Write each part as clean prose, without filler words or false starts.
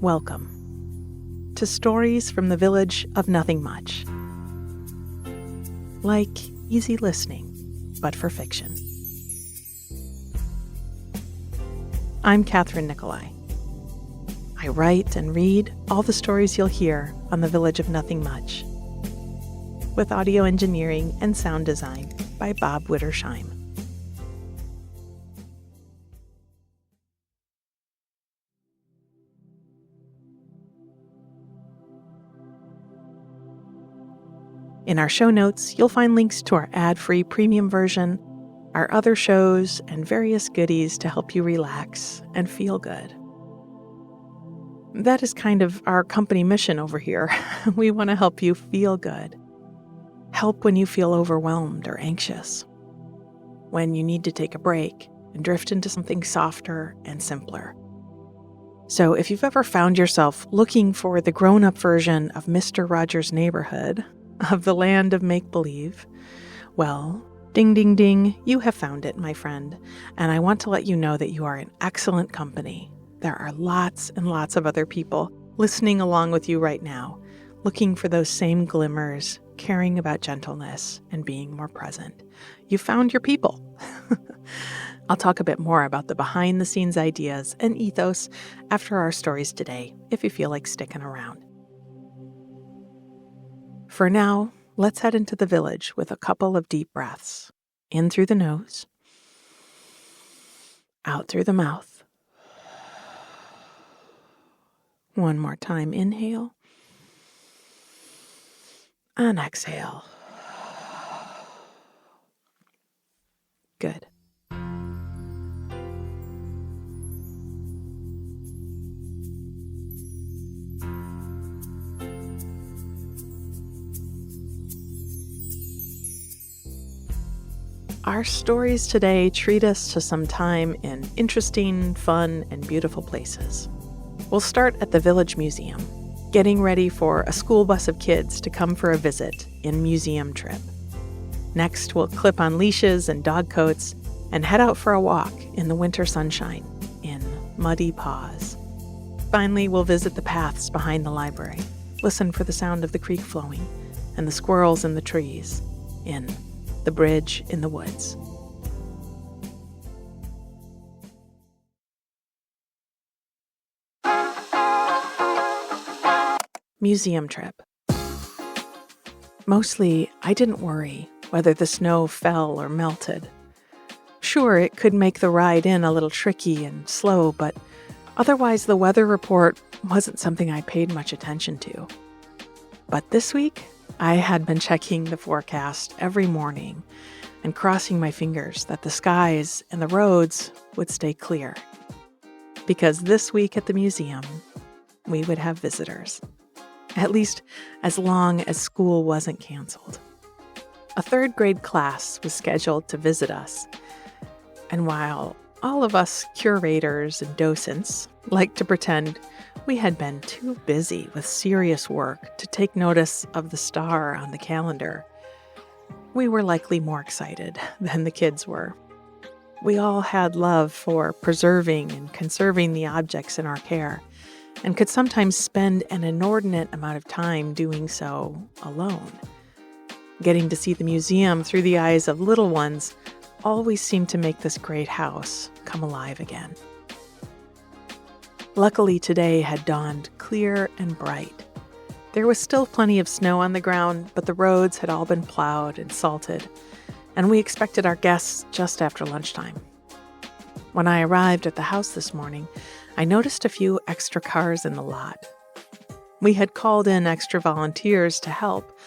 Welcome to Stories from the Village of Nothing Much. Like easy listening, but for fiction. I'm Kathryn Nicolai. I write and read all the stories you'll hear on the Village of Nothing Much, with audio engineering and sound design by Bob Wittersheim. In our show notes, you'll find links to our ad-free premium version, our other shows, and various goodies to help you relax and feel good. That is kind of our company mission over here. We want to help you feel good. Help when you feel overwhelmed or anxious. When you need to take a break and drift into something softer and simpler. So if you've ever found yourself looking for the grown-up version of Mr. Rogers' Neighborhood, of the land of make-believe, well, ding, ding, ding, you have found it, my friend, and I want to let you know that you are in excellent company. There are lots and lots of other people listening along with you right now, looking for those same glimmers, caring about gentleness, and being more present. You found your people. I'll talk a bit more about the behind-the-scenes ideas and ethos after our stories today, if you feel like sticking around. For now, let's head into the village with a couple of deep breaths. In through the nose, out through the mouth. One more time, inhale, and exhale. Good. Our stories today treat us to some time in interesting, fun, and beautiful places. We'll start at the Village Museum, getting ready for a school bus of kids to come for a visit in Museum Trip. Next, we'll clip on leashes and dog coats and head out for a walk in the winter sunshine in muddy Paws. Finally, we'll visit the paths behind the library, listen for the sound of the creek flowing and the squirrels in the trees in The Bridge in the Woods. Museum Trip. Mostly, I didn't worry whether the snow fell or melted. Sure, it could make the ride in a little tricky and slow, but otherwise the weather report wasn't something I paid much attention to. But this week, I had been checking the forecast every morning and crossing my fingers that the skies and the roads would stay clear. Because this week at the museum, we would have visitors. At least as long as school wasn't canceled. A third grade class was scheduled to visit us. And while all of us curators and docents like to pretend we had been too busy with serious work to take notice of the star on the calendar, we were likely more excited than the kids were. We all had love for preserving and conserving the objects in our care, and could sometimes spend an inordinate amount of time doing so alone. Getting to see the museum through the eyes of little ones always seemed to make this great house come alive again. Luckily, today had dawned clear and bright. There was still plenty of snow on the ground, but the roads had all been plowed and salted, and we expected our guests just after lunchtime. When I arrived at the house this morning, I noticed a few extra cars in the lot. We had called in extra volunteers to help,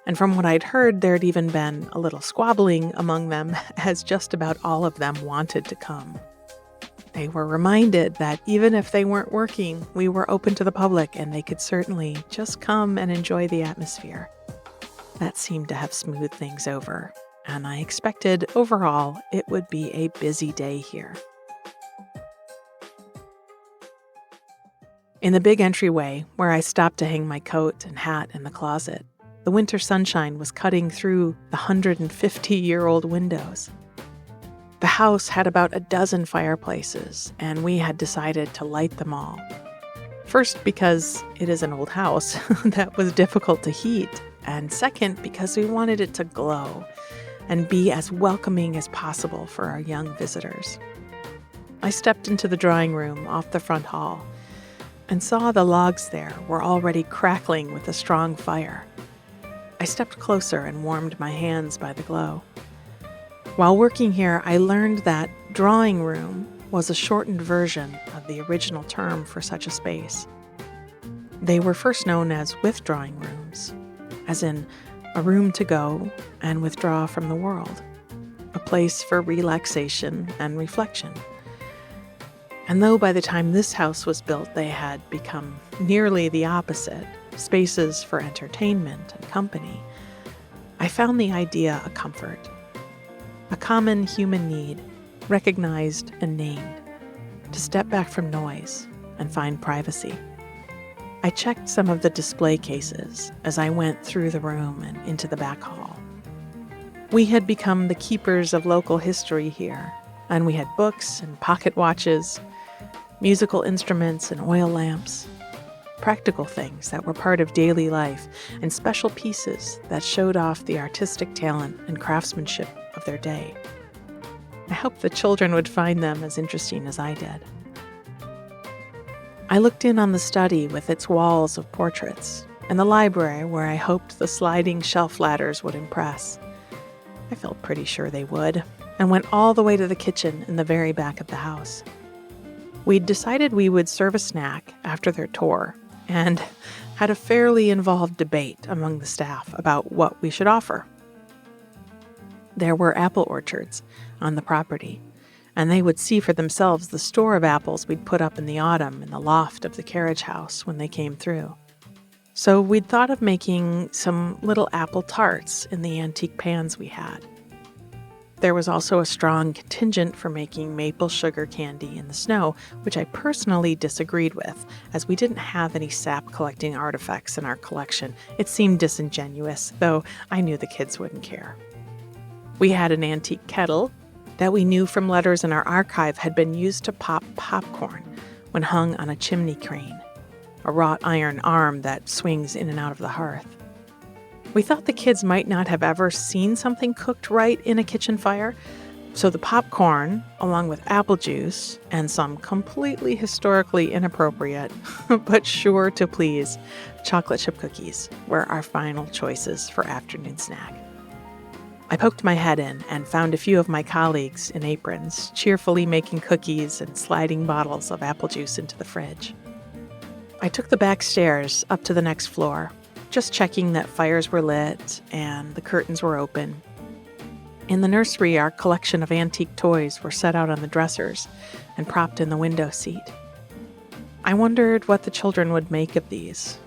and from what I'd heard, there'd even been a little squabbling among them, as just about all of them wanted to come. They were reminded that even if they weren't working, we were open to the public and they could certainly just come and enjoy the atmosphere. That seemed to have smoothed things over, and I expected overall it would be a busy day here. In the big entryway, where I stopped to hang my coat and hat in the closet, the winter sunshine was cutting through the 150-year-old windows. The house had about a dozen fireplaces, and we had decided to light them all. First, because it is an old house that was difficult to heat, and second, because we wanted it to glow and be as welcoming as possible for our young visitors. I stepped into the drawing room off the front hall and saw the logs there were already crackling with a strong fire. I stepped closer and warmed my hands by the glow. While working here, I learned that drawing room was a shortened version of the original term for such a space. They were first known as withdrawing rooms, as in a room to go and withdraw from the world, a place for relaxation and reflection. And though by the time this house was built, they had become nearly the opposite, spaces for entertainment and company, I found the idea a comfort, a common human need, recognized and named, to step back from noise and find privacy. I checked some of the display cases as I went through the room and into the back hall. We had become the keepers of local history here, and we had books and pocket watches, musical instruments and oil lamps, practical things that were part of daily life, and special pieces that showed off the artistic talent and craftsmanship of their day. I hoped the children would find them as interesting as I did. I looked in on the study with its walls of portraits, and the library where I hoped the sliding shelf ladders would impress. I felt pretty sure they would, and went all the way to the kitchen in the very back of the house. We'd decided we would serve a snack after their tour, and had a fairly involved debate among the staff about what we should offer. There were apple orchards on the property, and they would see for themselves the store of apples we'd put up in the autumn in the loft of the carriage house when they came through. So we'd thought of making some little apple tarts in the antique pans we had. There was also a strong contingent for making maple sugar candy in the snow, which I personally disagreed with, as we didn't have any sap-collecting artifacts in our collection. It seemed disingenuous, though I knew the kids wouldn't care. We had an antique kettle that we knew from letters in our archive had been used to pop popcorn when hung on a chimney crane, a wrought iron arm that swings in and out of the hearth. We thought the kids might not have ever seen something cooked right in a kitchen fire, so the popcorn, along with apple juice and some completely historically inappropriate, but sure to please, chocolate chip cookies were our final choices for afternoon snack. I poked my head in and found a few of my colleagues in aprons, cheerfully making cookies and sliding bottles of apple juice into the fridge. I took the back stairs up to the next floor, just checking that fires were lit and the curtains were open. In the nursery, our collection of antique toys were set out on the dressers and propped in the window seat. I wondered what the children would make of these.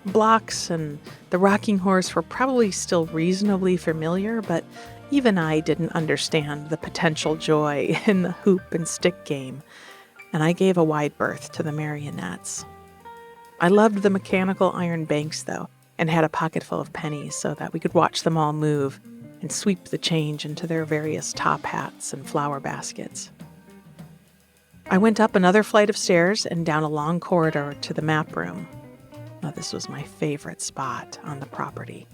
Blocks and the rocking horse were probably still reasonably familiar, but even I didn't understand the potential joy in the hoop and stick game, and I gave a wide berth to the marionettes. I loved the mechanical iron banks, though, and had a pocket full of pennies so that we could watch them all move and sweep the change into their various top hats and flower baskets. I went up another flight of stairs and down a long corridor to the map room. Now, this was my favorite spot on the property.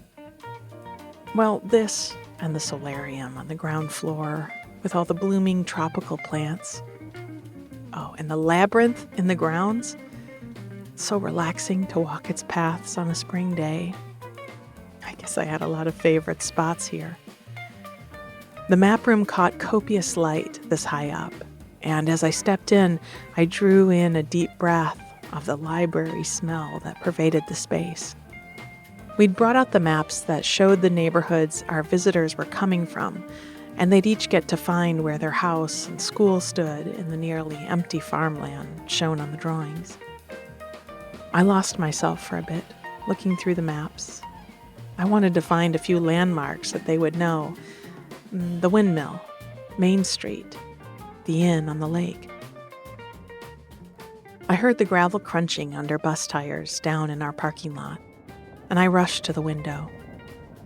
Well, this and the solarium on the ground floor with all the blooming tropical plants. Oh, and the labyrinth in the grounds. So relaxing to walk its paths on a spring day. I guess I had a lot of favorite spots here. The map room caught copious light this high up, and as I stepped in, I drew in a deep breath of the library smell that pervaded the space. We'd brought out the maps that showed the neighborhoods our visitors were coming from, and they'd each get to find where their house and school stood in the nearly empty farmland shown on the drawings. I lost myself for a bit, looking through the maps. I wanted to find a few landmarks that they would know. The windmill, Main Street, the inn on the lake. I heard the gravel crunching under bus tires down in our parking lot, and I rushed to the window.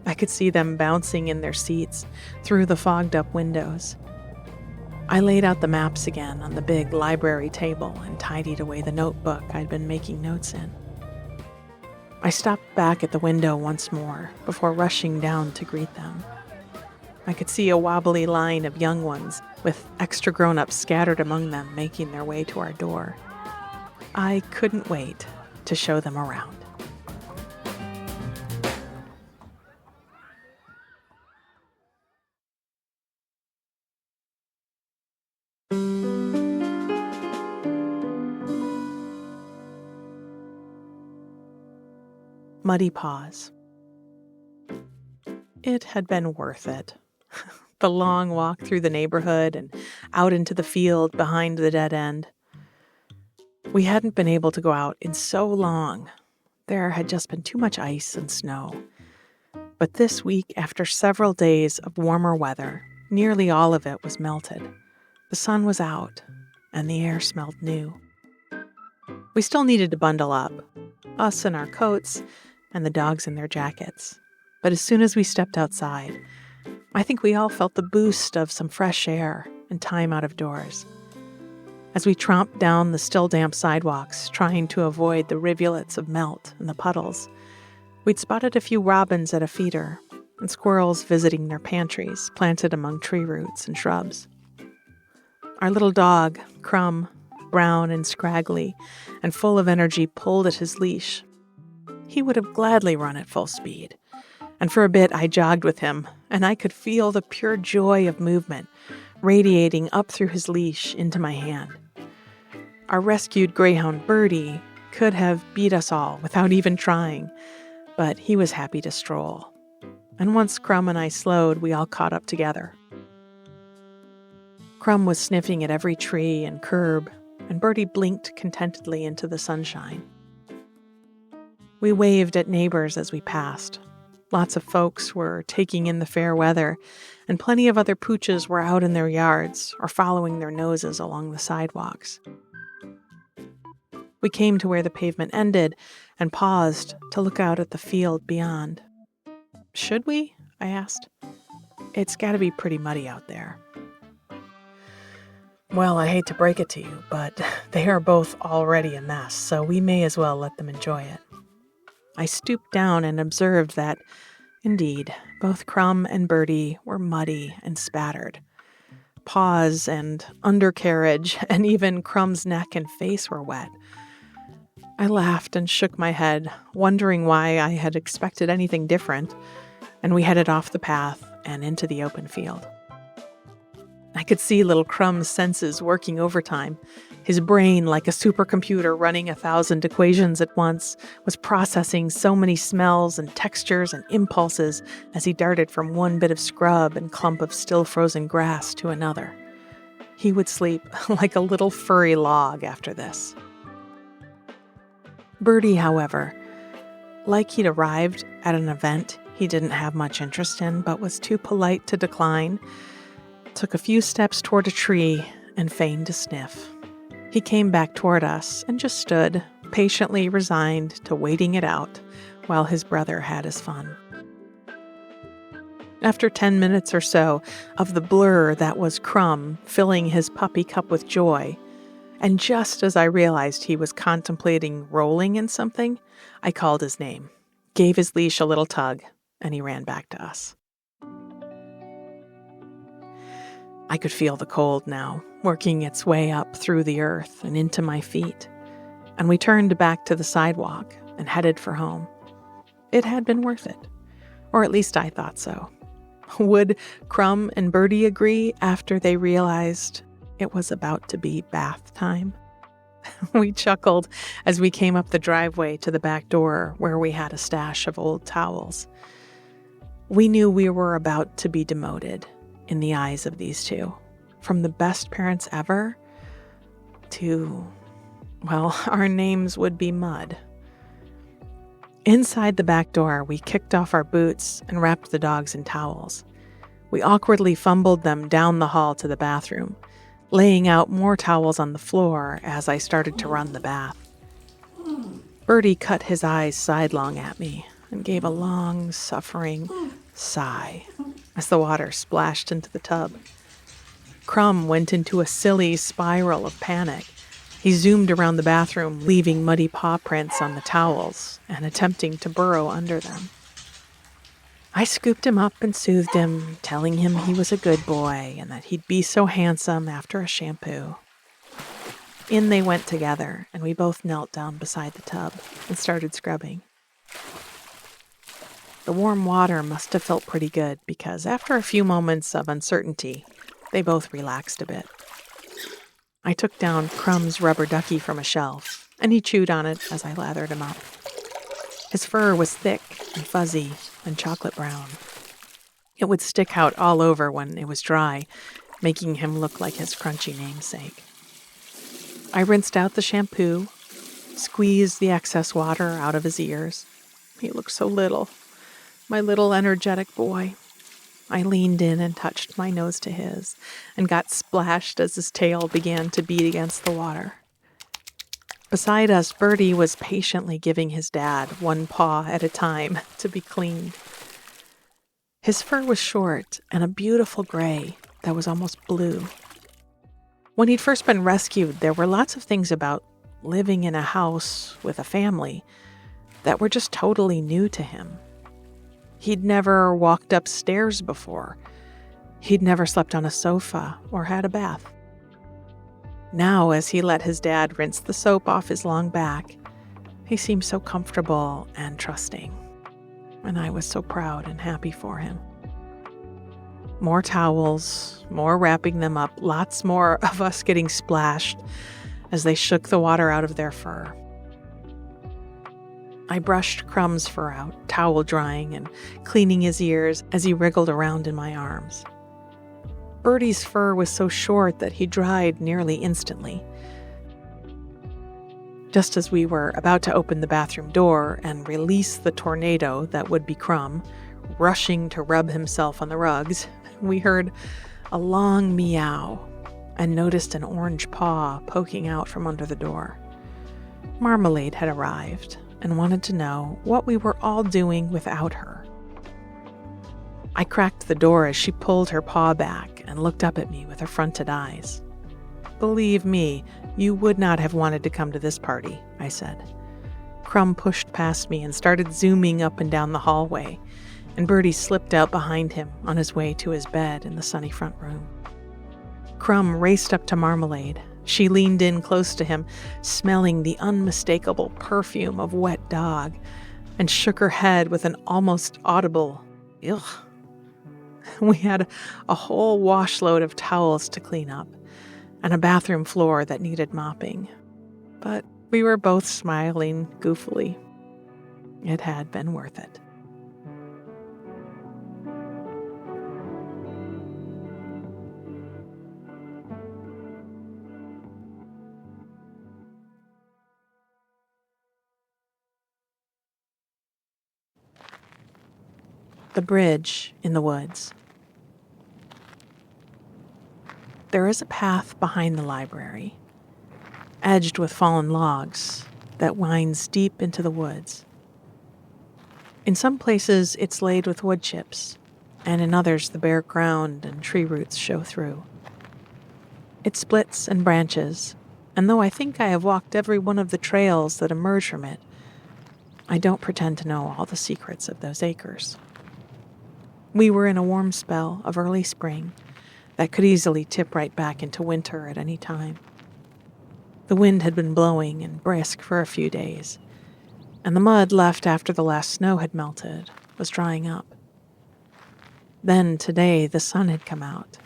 I could see them bouncing in their seats through the fogged-up windows. I laid out the maps again on the big library table and tidied away the notebook I'd been making notes in. I stopped back at the window once more before rushing down to greet them. I could see a wobbly line of young ones with extra grown-ups scattered among them making their way to our door. I couldn't wait to show them around. Muddy Paws. It had been worth it. The long walk through the neighborhood and out into the field behind the dead end. We hadn't been able to go out in so long. There had just been too much ice and snow. But this week, after several days of warmer weather, nearly all of it was melted. The sun was out, and the air smelled new. We still needed to bundle up, us in our coats, and the dogs in their jackets. But as soon as we stepped outside, I think we all felt the boost of some fresh air and time out of doors. As we tromped down the still damp sidewalks, trying to avoid the rivulets of melt and the puddles, we'd spotted a few robins at a feeder and squirrels visiting their pantries planted among tree roots and shrubs. Our little dog, Crumb, brown and scraggly and full of energy, pulled at his leash. He would have gladly run at full speed, and for a bit I jogged with him, and I could feel the pure joy of movement radiating up through his leash into my hand. Our rescued greyhound Birdie could have beat us all without even trying, but he was happy to stroll. And once Crumb and I slowed, we all caught up together. Crumb was sniffing at every tree and curb, and Birdie blinked contentedly into the sunshine. We waved at neighbors as we passed. Lots of folks were taking in the fair weather, and plenty of other pooches were out in their yards or following their noses along the sidewalks. We came to where the pavement ended and paused to look out at the field beyond. "Should we?" I asked. "It's got to be pretty muddy out there." "Well, I hate to break it to you, but they are both already a mess, so we may as well let them enjoy it." I stooped down and observed that, indeed, both Crumb and Birdie were muddy and spattered. Paws and undercarriage and even Crumb's neck and face were wet. I laughed and shook my head, wondering why I had expected anything different, and we headed off the path and into the open field. I could see little Crumb's senses working overtime. His brain, like a supercomputer running 1,000 equations at once, was processing so many smells and textures and impulses as he darted from one bit of scrub and clump of still frozen grass to another. He would sleep like a little furry log after this. Birdie, however, like he'd arrived at an event he didn't have much interest in but was too polite to decline, took a few steps toward a tree and feigned to sniff. He came back toward us and just stood, patiently resigned to waiting it out while his brother had his fun. After 10 minutes or so of the blur that was Crumb filling his puppy cup with joy, and just as I realized he was contemplating rolling in something, I called his name, gave his leash a little tug, and he ran back to us. I could feel the cold now, working its way up through the earth and into my feet, and we turned back to the sidewalk and headed for home. It had been worth it, or at least I thought so. Would Crumb and Birdie agree after they realized it was about to be bath time? We chuckled as we came up the driveway to the back door where we had a stash of old towels. We knew we were about to be demoted in the eyes of these two, from the best parents ever to, well, our names would be mud. Inside the back door, we kicked off our boots and wrapped the dogs in towels. We awkwardly fumbled them down the hall to the bathroom, laying out more towels on the floor as I started to run the bath. Birdie cut his eyes sidelong at me and gave a long, suffering sigh as the water splashed into the tub. Crumb went into a silly spiral of panic. He zoomed around the bathroom, leaving muddy paw prints on the towels and attempting to burrow under them. I scooped him up and soothed him, telling him he was a good boy and that he'd be so handsome after a shampoo. In they went together, and we both knelt down beside the tub and started scrubbing. The warm water must have felt pretty good because after a few moments of uncertainty, they both relaxed a bit. I took down Crumb's rubber ducky from a shelf, and he chewed on it as I lathered him up. His fur was thick and fuzzy and chocolate brown. It would stick out all over when it was dry, making him look like his crunchy namesake. I rinsed out the shampoo, squeezed the excess water out of his ears. He looked so little, my little energetic boy. I leaned in and touched my nose to his and got splashed as his tail began to beat against the water. Beside us, Birdie was patiently giving his dad one paw at a time to be cleaned. His fur was short and a beautiful gray that was almost blue. When he'd first been rescued, there were lots of things about living in a house with a family that were just totally new to him. He'd never walked upstairs before. He'd never slept on a sofa or had a bath. Now, as he let his dad rinse the soap off his long back, he seemed so comfortable and trusting, and I was so proud and happy for him. More towels, more wrapping them up, lots more of us getting splashed as they shook the water out of their fur. I brushed Crumb's fur out, towel drying and cleaning his ears as he wriggled around in my arms. Birdie's fur was so short that he dried nearly instantly. Just as we were about to open the bathroom door and release the tornado that would be Crumb, rushing to rub himself on the rugs, we heard a long meow and noticed an orange paw poking out from under the door. Marmalade had arrived and wanted to know what we were all doing without her. I cracked the door as she pulled her paw back and looked up at me with affronted eyes. "Believe me, you would not have wanted to come to this party," I said. Crumb pushed past me and started zooming up and down the hallway, and Birdie slipped out behind him on his way to his bed in the sunny front room. Crumb raced up to Marmalade. She leaned in close to him, smelling the unmistakable perfume of wet dog, and shook her head with an almost audible, "Ugh." We had a whole washload of towels to clean up, and a bathroom floor that needed mopping. But we were both smiling goofily. It had been worth it. The bridge in the woods. There is a path behind the library, edged with fallen logs, that winds deep into the woods. In some places, it's laid with wood chips, and in others, the bare ground and tree roots show through. It splits and branches, and though I think I have walked every one of the trails that emerge from it, I don't pretend to know all the secrets of those acres. We were in a warm spell of early spring that could easily tip right back into winter at any time. The wind had been blowing and brisk for a few days, and the mud left after the last snow had melted was drying up. Then today the sun had come out,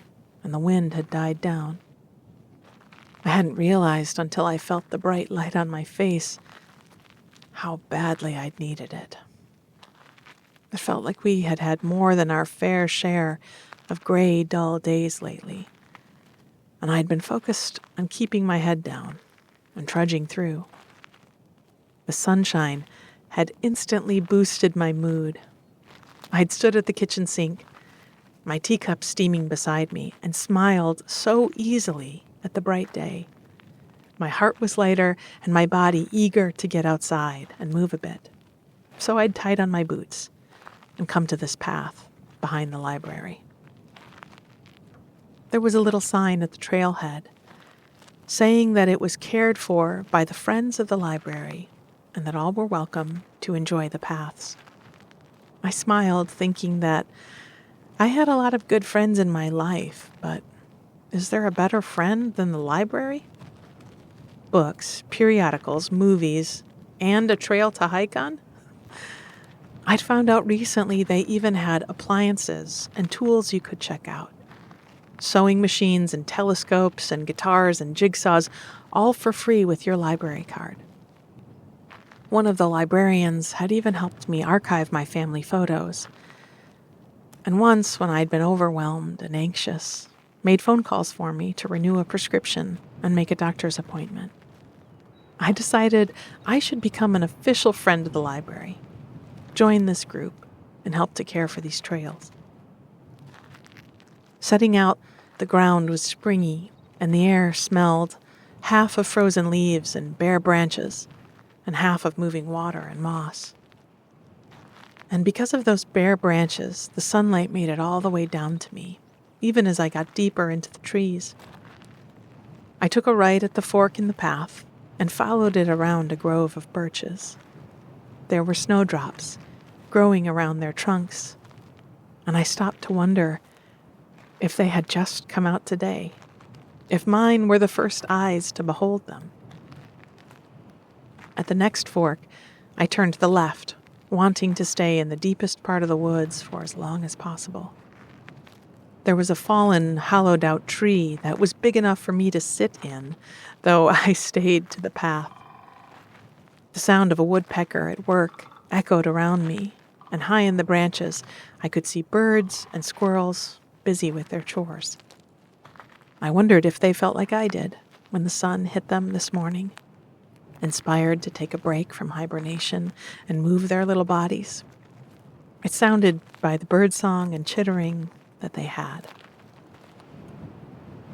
and the wind had died down. I hadn't realized until I felt the bright light on my face how badly I'd needed it. It felt like we had had more than our fair share of gray, dull days lately, and I'd been focused on keeping my head down and trudging through. The sunshine had instantly boosted my mood. I'd stood at the kitchen sink, my teacup steaming beside me, and smiled so easily at the bright day. My heart was lighter and my body eager to get outside and move a bit. So I'd tied on my boots and come to this path behind the library. there was a little sign at the trailhead saying that it was cared for by the friends of the library and that all were welcome to enjoy the paths. I smiled, thinking that I had a lot of good friends in my life, but is there a better friend than the library? Books, periodicals, movies, and a trail to hike on? I'd found out recently they even had appliances and tools you could check out. Sewing machines and telescopes and guitars and jigsaws, all for free with your library card. One of the librarians had even helped me archive my family photos. And once, when I'd been overwhelmed and anxious, made phone calls for me to renew a prescription and make a doctor's appointment. I decided I should become an official friend of the library, join this group, and help to care for these trails. Setting out, the ground was springy, and the air smelled half of frozen leaves and bare branches, and half of moving water and moss. And because of those bare branches, the sunlight made it all the way down to me, even as I got deeper into the trees. I took a right at the fork in the path and followed it around a grove of birches. There were snowdrops growing around their trunks, and I stopped to wonder if they had just come out today, if mine were the first eyes to behold them. At the next fork, I turned to the left, wanting to stay in the deepest part of the woods for as long as possible. There was a fallen, hollowed-out tree that was big enough for me to sit in, though I stayed to the path. The sound of a woodpecker at work echoed around me, and high in the branches, I could see birds and squirrels busy with their chores. I wondered if they felt like I did when the sun hit them this morning, inspired to take a break from hibernation and move their little bodies. It sounded by the birdsong and chittering that they had.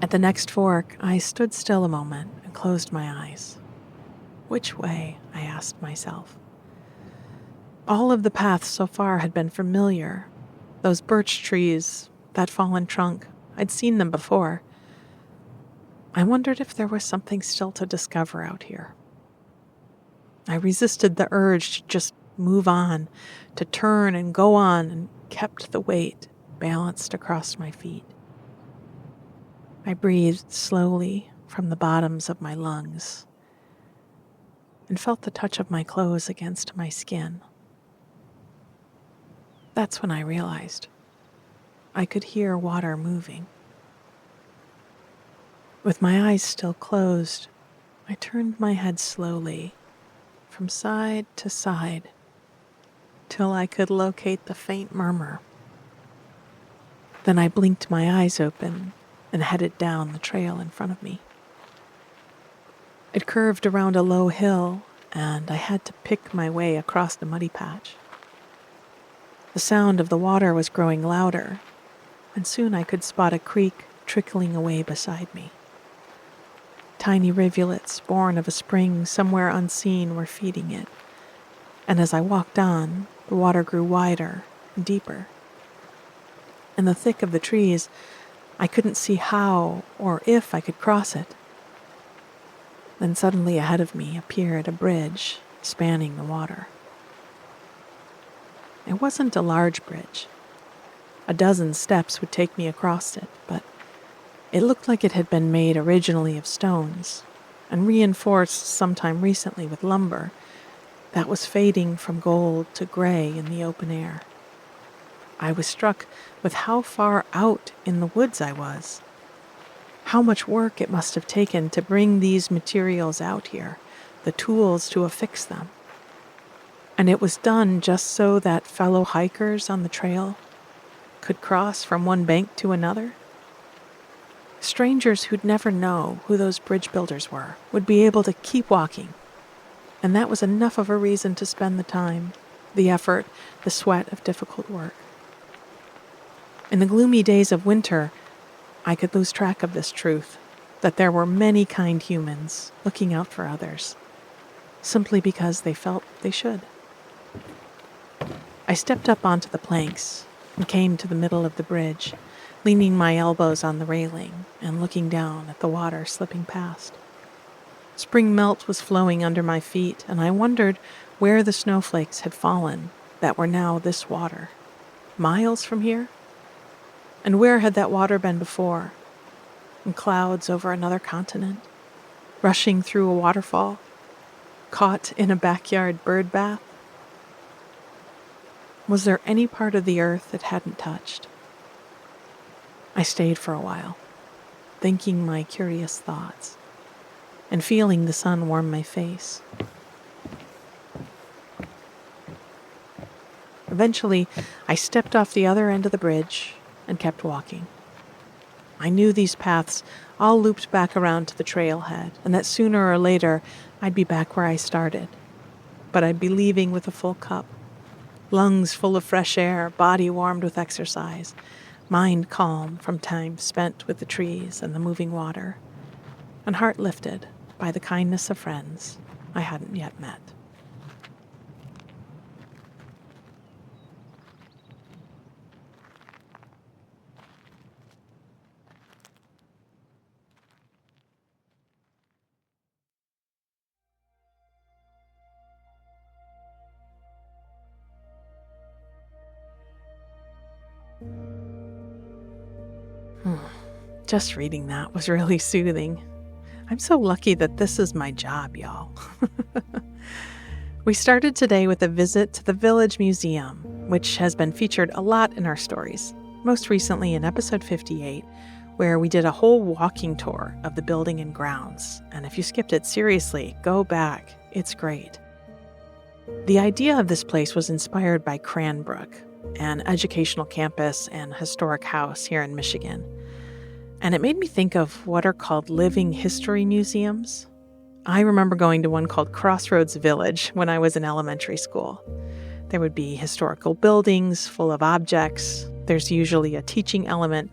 At the next fork, I stood still a moment and closed my eyes. Which way? I asked myself. All of the paths so far had been familiar. Those birch trees, that fallen trunk, I'd seen them before. I wondered if there was something still to discover out here. I resisted the urge to just move on, to turn and go on, and kept the weight balanced across my feet. I breathed slowly from the bottoms of my lungs and felt the touch of my clothes against my skin. That's when I realized I could hear water moving. With my eyes still closed, I turned my head slowly from side to side till I could locate the faint murmur. Then I blinked my eyes open and headed down the trail in front of me. It curved around a low hill, and I had to pick my way across the muddy patch. The sound of the water was growing louder, and soon I could spot a creek trickling away beside me. Tiny rivulets born of a spring somewhere unseen were feeding it, and as I walked on, the water grew wider and deeper. In the thick of the trees, I couldn't see how or if I could cross it. Then suddenly ahead of me appeared a bridge spanning the water. It wasn't a large bridge. A dozen steps would take me across it, but it looked like it had been made originally of stones and reinforced sometime recently with lumber that was fading from gold to gray in the open air. I was struck with how far out in the woods I was. How much work it must have taken to bring these materials out here, the tools to affix them. And it was done just so that fellow hikers on the trail could cross from one bank to another. Strangers who'd never know who those bridge builders were would be able to keep walking, and that was enough of a reason to spend the time, the effort, the sweat of difficult work. In the gloomy days of winter, I could lose track of this truth, that there were many kind humans looking out for others, simply because they felt they should. I stepped up onto the planks and came to the middle of the bridge, leaning my elbows on the railing and looking down at the water slipping past. Spring melt was flowing under my feet, and I wondered where the snowflakes had fallen that were now this water. Miles from here? And where had that water been before? In clouds over another continent? Rushing through a waterfall? Caught in a backyard bird bath? Was there any part of the earth it hadn't touched? I stayed for a while, thinking my curious thoughts, and feeling the sun warm my face. Eventually, I stepped off the other end of the bridge and kept walking. I knew these paths all looped back around to the trailhead, and that sooner or later I'd be back where I started. But I'd be leaving with a full cup. Lungs full of fresh air, body warmed with exercise, mind calm from time spent with the trees and the moving water, and heart lifted by the kindness of friends I hadn't yet met. Just reading that was really soothing. I'm so lucky that this is my job, y'all. We started today with a visit to the Village Museum, which has been featured a lot in our stories, most recently in episode 58, where we did a whole walking tour of the building and grounds. And if you skipped it, seriously, go back. It's great. The idea of this place was inspired by Cranbrook, an educational campus and historic house here in Michigan. And it made me think of what are called living history museums. I remember going to one called Crossroads Village when I was in elementary school. There would be historical buildings full of objects. There's usually a teaching element,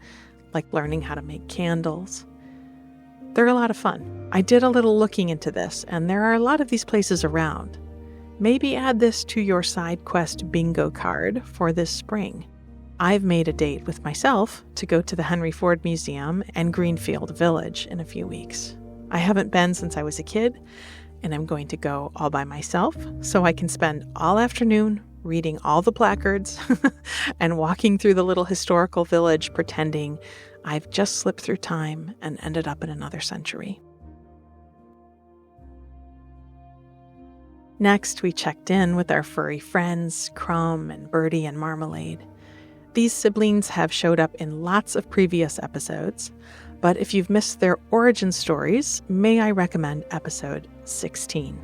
like learning how to make candles. They're a lot of fun. I did a little looking into this, and there are a lot of these places around. Maybe add this to your side quest bingo card for this spring. I've made a date with myself to go to the Henry Ford Museum and Greenfield Village in a few weeks. I haven't been since I was a kid, and I'm going to go all by myself so I can spend all afternoon reading all the placards and walking through the little historical village pretending I've just slipped through time and ended up in another century. Next, we checked in with our furry friends, Crumb and Birdie and Marmalade. These siblings have showed up in lots of previous episodes, but if you've missed their origin stories, may I recommend episode 16.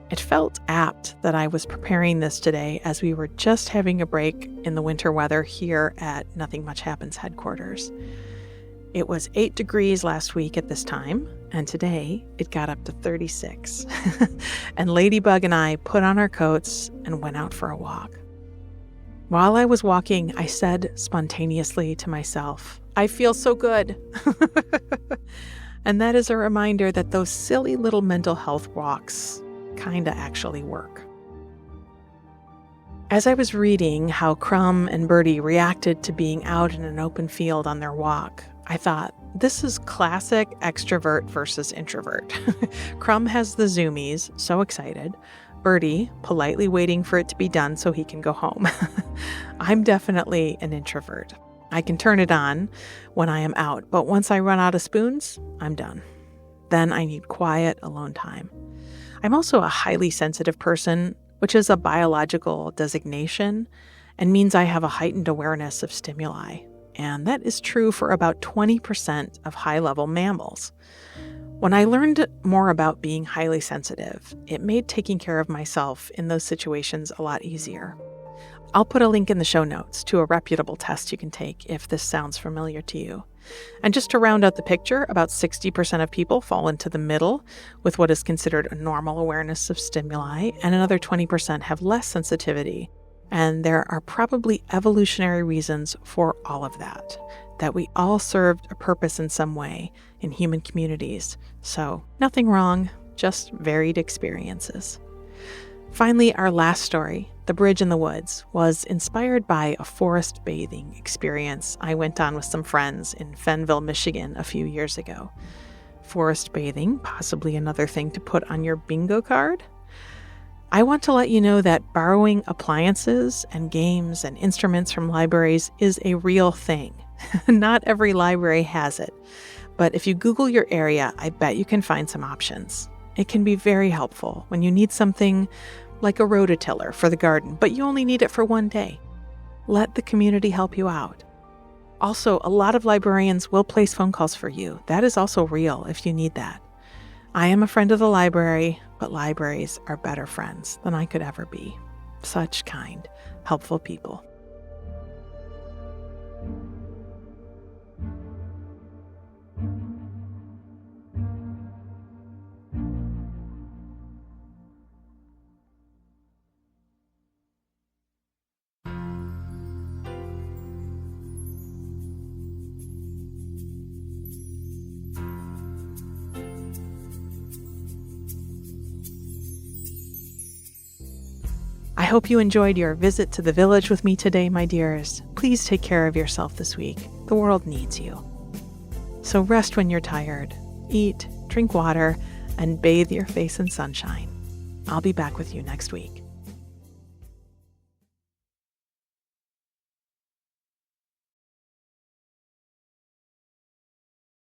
It felt apt that I was preparing this today as we were just having a break in the winter weather here at Nothing Much Happens headquarters. It was 8 degrees last week at this time, and today it got up to 36. And Ladybug and I put on our coats and went out for a walk. While I was walking, I said spontaneously to myself, I feel so good. And that is a reminder that those silly little mental health walks kinda actually work. As I was reading how Crumb and Birdie reacted to being out in an open field on their walk, I thought, this is classic extrovert versus introvert. Crumb has the zoomies, so excited. Birdie, politely waiting for it to be done so he can go home. I'm definitely an introvert. I can turn it on when I am out, but once I run out of spoons, I'm done. Then I need quiet, alone time. I'm also a highly sensitive person, which is a biological designation and means I have a heightened awareness of stimuli. And that is true for about 20% of high-level mammals. When I learned more about being highly sensitive, it made taking care of myself in those situations a lot easier. I'll put a link in the show notes to a reputable test you can take if this sounds familiar to you. And just to round out the picture, about 60% of people fall into the middle with what is considered a normal awareness of stimuli, and another 20% have less sensitivity. And there are probably evolutionary reasons for all of that we all served a purpose in some way in human communities. So nothing wrong, just varied experiences. Finally, our last story, The Bridge in the Woods, was inspired by a forest bathing experience I went on with some friends in Fenville, Michigan a few years ago. Forest bathing, possibly another thing to put on your bingo card? I want to let you know that borrowing appliances and games and instruments from libraries is a real thing. Not every library has it, but if you Google your area, I bet you can find some options. It can be very helpful when you need something like a rototiller for the garden, but you only need it for one day. Let the community help you out. Also, a lot of librarians will place phone calls for you. That is also real if you need that. I am a friend of the library, but libraries are better friends than I could ever be. Such kind, helpful people. I hope you enjoyed your visit to the village with me today, my dears. Please take care of yourself this week. The world needs you. So rest when you're tired. Eat, drink water, and bathe your face in sunshine. I'll be back with you next week.